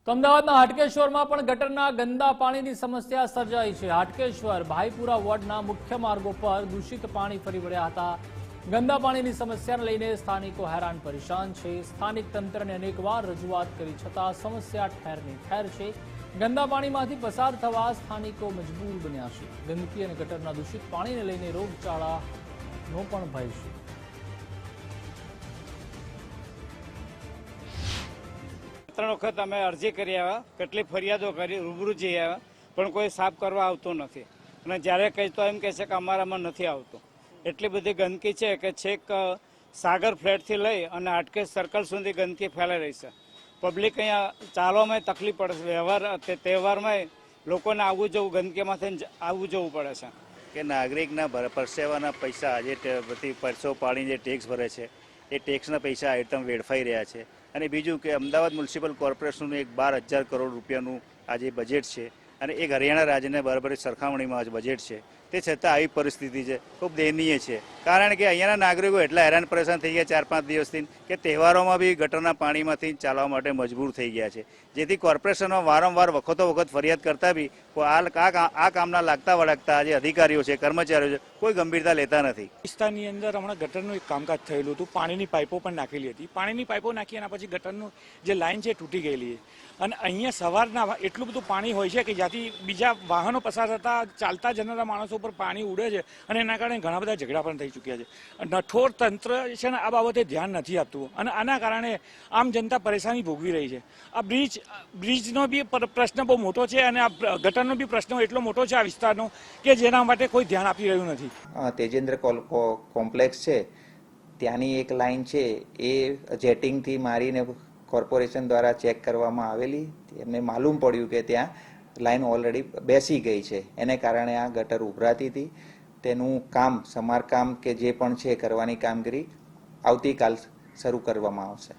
તો અમદાવાદના હાટકેશ્વરમાં પણ ગટરના ગંદા પાણીની સમસ્યા સર્જાઈ છે। હાટકેશ્વર ભાઈપુરા વોર્ડના મુખ્ય માર્ગો પર દૂષિત પાણી ફરી વળ્યા હતા। ગંદા પાણીની સમસ્યાને લઈને સ્થાનિકો હેરાન પરેશાન છે। સ્થાનિક તંત્રને અનેકવાર રજૂઆત કરી છતાં સમસ્યા ઠેરની ઠેર છે। ગંદા પાણીમાંથી પસાર થવા સ્થાનિકો મજબૂર બન્યા છે। ગંદકી અને ગટરના દૂષિત પાણીને લઈને રોગચાળાનો પણ ભય છે। ત્રણ વખત અમે અરજી કરી આવ્યા, કેટલી ફરિયાદો કરી, રૂબરૂ જઈ આવ્યા, પણ કોઈ સાફ કરવા આવતું નથી। અને જ્યારે કહે તો એમ કહે છે કે અમારામાં નથી આવતું। એટલી બધી ગંદકી છે કે છેક સાગર ફ્લેટથી લઈ અને હાટકેશ સર્કલ સુધી ગંદકી ફેલાઈ રહી છે। પબ્લિક અહીંયા ચાલવામાં તકલીફ પડે છે। વ્યવહાર તહેવારમાં લોકોને આવવું જવું, ગંદકીમાંથી આવવું જવું પડે છે કે નાગરિકના પરસેવાના પૈસા જે બધી પરસો પાડીને જે ટેક્સ ભરે છે એ ટેક્સના પૈસા આઈટમ વેડફાઈ રહ્યા છે। અને બીજું કે અમદાવાદ મ્યુનિસિપલ કોર્પોરેશનનું એક 12,000 કરોડ રૂપિયાનું આજે બજેટ છે અને એક હરિયાણા રાજ્યને બરાબર સરખામણીમાં બજેટ છે। તે છતાં આવી પરિસ્થિતિ છે, ખૂબ દયનીય છે। કારણ કે અહીંયાના નાગરિકો એટલા હેરાન પરેશાન થઈ ગયા 4-5 દિવસથી કે તહેવારોમાં બી ગટરના પાણીમાંથી ચાલવા માટે મજબૂર થઈ ગયા છે। જેથી કોર્પોરેશનમાં વારંવાર વખતો વખત ફરિયાદ કરતા બી આ કામના લાગતા વળગતા જે અધિકારીઓ છે, કર્મચારીઓ છે, કોઈ ગંભીરતા લેતા નથી। વિસ્તારની અંદર હમણાં ગટરનું એક કામકાજ થયેલું હતું। પાણીની પાઇપો પણ નાખેલી હતી। પાણીની પાઇપો નાખી એના પછી ગટરનું જે લાઇન છે તૂટી ગયેલી છે અને અહીંયા સવારના એટલું બધું પાણી હોય છે કે જ્યાંથી બીજા વાહનો પસાર થતા ચાલતા જનારા માણસો પર પાણી ઉડે છે અને એના કારણે ઘણા બધા ઝઘડા પણ થઈ ચૂક્યા છે। નઠોર તંત્ર છે ને આ બાબતે ધ્યાન નથી આપતું અને આના કારણે આમ જનતા પરેશાની ભોગવી રહી છે। આ બ્રિજનો બી પ્રશ્ન બહુ મોટો છે અને આ ગટરનો બી પ્રશ્ન એટલો મોટો છે આ વિસ્તારનો કે જેના માટે કોઈ ધ્યાન આપી રહ્યું નથી। તેજેન્દ્ર કોમ્પ્લેક્સ છે ત્યાંની એક લાઈન છે એ જેટિંગથી મારીને કોર્પોરેશન દ્વારા ચેક કરવામાં આવેલી। એમને માલુમ પડ્યું કે ત્યાં લાઈન ઓલરેડી બેસી ગઈ છે, એને કારણે આ ગટર ઉભરાતી હતી। તેનું કામ સમારકામ કે જે પણ છે કરવાની કામગીરી આવતીકાલ શરૂ કરવામાં આવશે।